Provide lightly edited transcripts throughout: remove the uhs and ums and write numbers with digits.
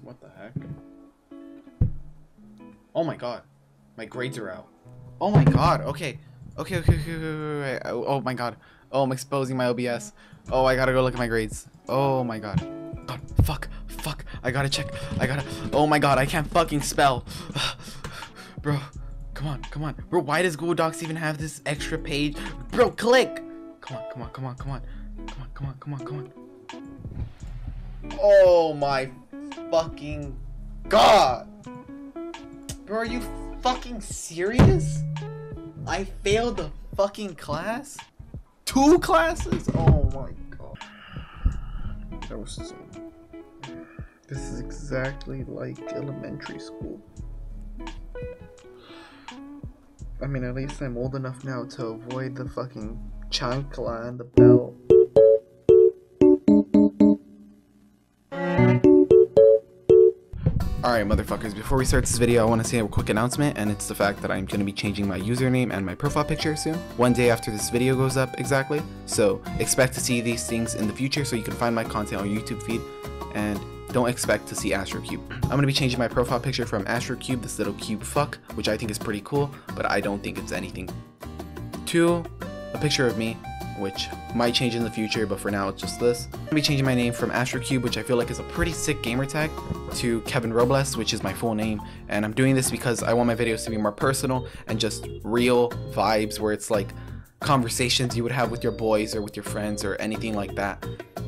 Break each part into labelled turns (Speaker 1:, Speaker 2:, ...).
Speaker 1: What the heck? Oh my god. My grades are out. Oh my god. Okay. Okay. Oh my god. Oh, I'm exposing my OBS. Oh, I gotta go look at my grades. Oh my god. God, fuck. I gotta check. Oh my god, I can't fucking spell. Bro, come on. Bro, why does Google Docs even have this extra page? Bro, click. Come on. Oh my fucking god. Bro, are you fucking serious? I failed the fucking class? 2 classes? Oh my god. That was so... This is exactly like elementary school. I mean, at least I'm old enough now to avoid the fucking chancla and the belt. Alright motherfuckers, before we start this video I want to say a quick announcement, and it's the fact that I'm going to be changing my username and my profile picture soon. One day after this video goes up exactly. So expect to see these things in the future so you can find my content on YouTube feed, and don't expect to see AstroCube. I'm going to be changing my profile picture from AstroCube, this little cube fuck, which I think is pretty cool, but I don't think it's anything, to a picture of me, which might change in the future, but for now it's just this. I'm going to be changing my name from AstroCube, which I feel like is a pretty sick gamer tag, to Kevin Robles, which is my full name. And I'm doing this because I want my videos to be more personal and just real vibes, where it's like conversations you would have with your boys or with your friends or anything like that.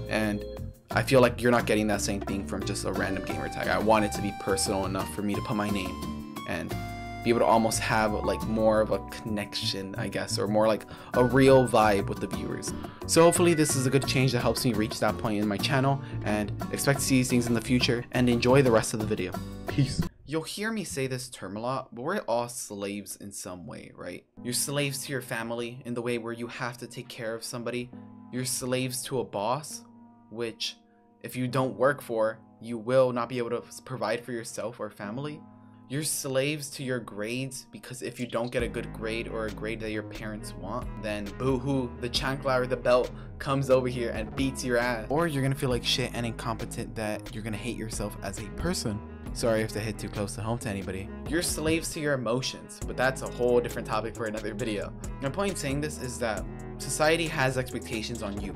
Speaker 1: And I feel like you're not getting that same thing from just a random gamer tag. I want it to be personal enough for me to put my name and be able to almost have like more of a connection, I guess, or more like a real vibe with the viewers. So hopefully this is a good change that helps me reach that point in my channel, and expect to see these things in the future, and enjoy the rest of the video. Peace. You'll hear me say this term a lot, but we're all slaves in some way, right? You're slaves to your family in the way where you have to take care of somebody. You're slaves to a boss, which if you don't work for, you will not be able to provide for yourself or family. You're slaves to your grades, because if you don't get a good grade or a grade that your parents want, then boo-hoo, the chancla or the belt comes over here and beats your ass. Or you're gonna feel like shit and incompetent, that you're gonna hate yourself as a person. Sorry if I hit too close to home to anybody. You're slaves to your emotions, but that's a whole different topic for another video. My point in saying this is that society has expectations on you,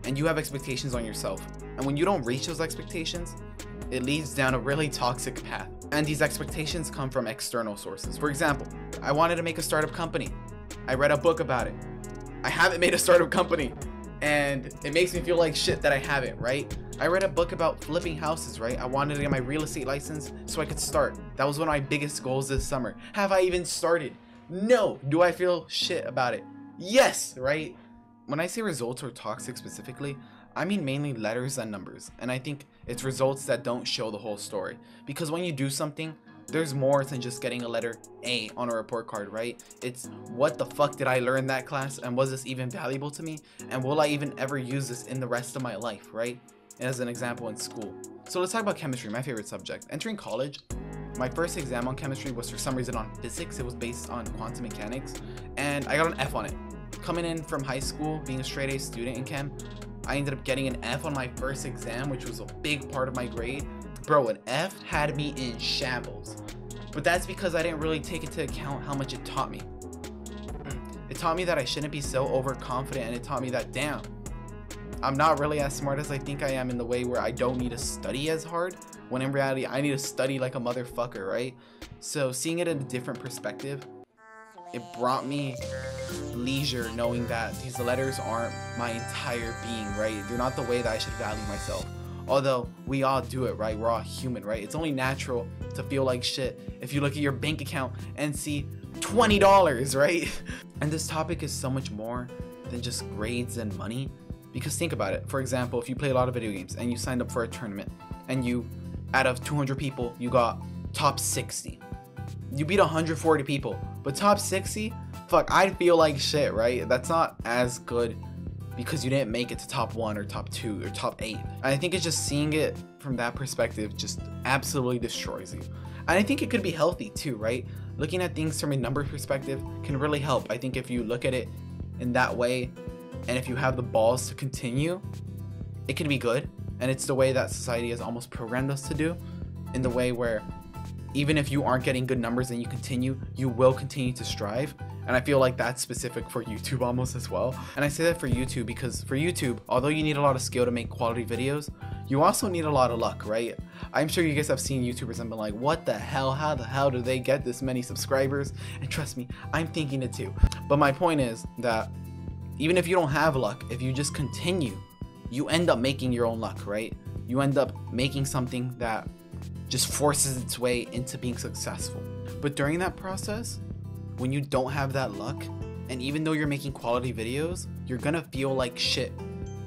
Speaker 1: and you have expectations on yourself. And when you don't reach those expectations, it leads down a really toxic path. And these expectations come from external sources. For example, I wanted to make a startup company. I read a book about it. I haven't made a startup company, and it makes me feel like shit that I haven't, right? I read a book about flipping houses, right? I wanted to get my real estate license so I could start. That was one of my biggest goals this summer. Have I even started? No. Do I feel shit about it? Yes, right? When I say results are toxic specifically, I mean mainly letters and numbers, and I think it's results that don't show the whole story. Because when you do something, there's more than just getting a letter A on a report card, right? It's what the fuck did I learn that class, and was this even valuable to me, and will I even ever use this in the rest of my life, right? As an example, in school. So let's talk about chemistry, my favorite subject. Entering college, my first exam on chemistry was for some reason on physics. It was based on quantum mechanics, and I got an F on it. Coming in from high school, being a straight A student in chem, I ended up getting an F on my first exam, which was a big part of my grade. Bro, an F had me in shambles. But that's because I didn't really take into account how much it taught me. It taught me that I shouldn't be so overconfident, and it taught me that, damn, I'm not really as smart as I think I am, in the way where I don't need to study as hard, when in reality I need to study like a motherfucker, right? So seeing it in a different perspective, it brought me leisure, knowing that these letters aren't my entire being, right? They're not the way that I should value myself. Although we all do it, right? We're all human, right? It's only natural to feel like shit if you look at your bank account and see $20, right? And this topic is so much more than just grades and money. Because think about it. For example, if you play a lot of video games and you signed up for a tournament, and you, out of 200 people, you got top 60. You beat 140 people, but top 60? Fuck, I'd feel like shit, right? That's not as good because you didn't make it to top 1 or top 2 or top 8. And I think it's just seeing it from that perspective just absolutely destroys you. And I think it could be healthy too, right? Looking at things from a number perspective can really help. I think if you look at it in that way, and if you have the balls to continue, it can be good. And it's the way that society has almost programmed us to do, in the way where even if you aren't getting good numbers and you continue, you will continue to strive. And I feel like that's specific for YouTube almost as well. And I say that for YouTube because for YouTube, although you need a lot of skill to make quality videos, you also need a lot of luck, right? I'm sure you guys have seen YouTubers and been like, what the hell? How the hell do they get this many subscribers? And trust me, I'm thinking it too. But my point is that even if you don't have luck, if you just continue, you end up making your own luck, right? You end up making something that just forces its way into being successful. But during that process, when you don't have that luck, and even though you're making quality videos, you're gonna feel like shit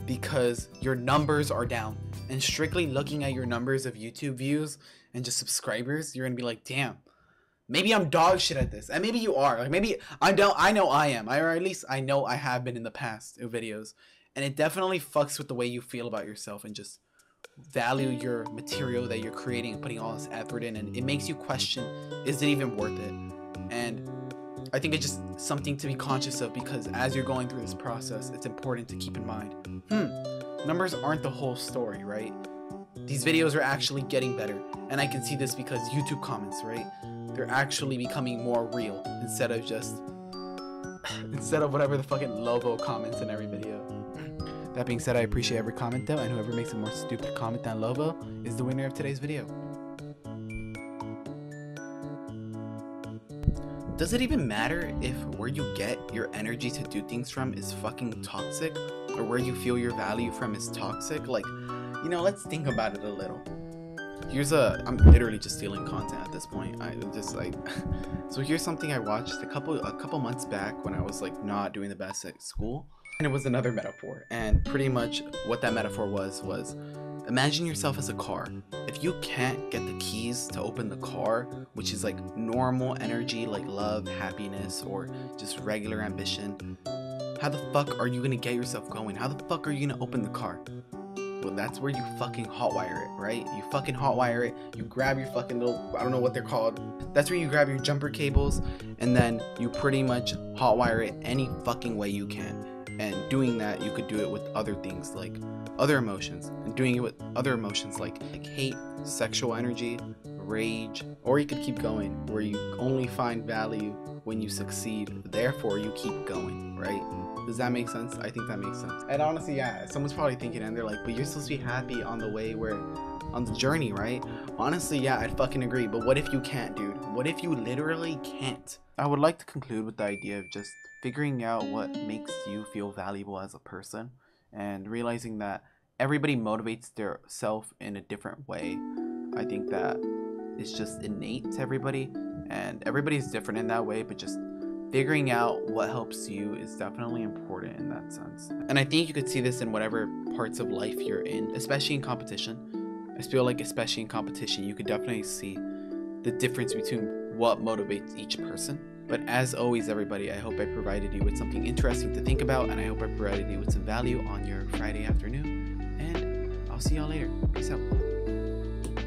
Speaker 1: because your numbers are down. And strictly looking at your numbers of YouTube views and just subscribers, you're gonna be like, damn, maybe I'm dog shit at this. And maybe you are. Like maybe I know I am. Or at least I know I have been in the past in videos. And it definitely fucks with the way you feel about yourself and just value your material that you're creating and putting all this effort in, and it makes you question, is it even worth it? And I think it's just something to be conscious of, because as you're going through this process, it's important to keep in mind, numbers aren't the whole story, right? These videos are actually getting better, and I can see this because YouTube comments, right? They're actually becoming more real instead of whatever the fucking Lobo comments in every video. That being said, I appreciate every comment though, and whoever makes a more stupid comment than Lobo is the winner of today's video. Does it even matter if where you get your energy to do things from is fucking toxic, or where you feel your value from is toxic? Like, you know, let's think about it a little. I'm literally just stealing content at this point. So here's something I watched a couple months back when I was like not doing the best at school. And it was another metaphor, and pretty much what that metaphor was imagine yourself as a car. If you can't get the keys to open the car, which is like normal energy like love, happiness, or just regular ambition, how the fuck are you gonna get yourself going? How the fuck are you gonna open the car? Well, that's where you fucking hotwire it, right? You fucking hotwire it, you grab your fucking little, I don't know what they're called. That's where you grab your jumper cables, and then you pretty much hotwire it any fucking way you can. And doing that, you could do it with other things like other emotions, and doing it with other emotions like hate, sexual energy, rage, or you could keep going where you only find value when you succeed, therefore you keep going, right? Does that make sense? I think that makes sense. And honestly, yeah, someone's probably thinking, and they're like, but you're supposed to be happy on the way, on the journey, right? Honestly, yeah, I'd fucking agree, but what if you can't, dude? What if you literally can't? I would like to conclude with the idea of just figuring out what makes you feel valuable as a person, and realizing that everybody motivates their self in a different way. I think that it's just innate to everybody, and everybody's different in that way, but just figuring out what helps you is definitely important in that sense. And I think you could see this in whatever parts of life you're in, especially in competition. I feel like especially in competition, you could definitely see the difference between what motivates each person. But as always, everybody, I hope I provided you with something interesting to think about, and I hope I provided you with some value on your Friday afternoon. And I'll see y'all later. Peace out.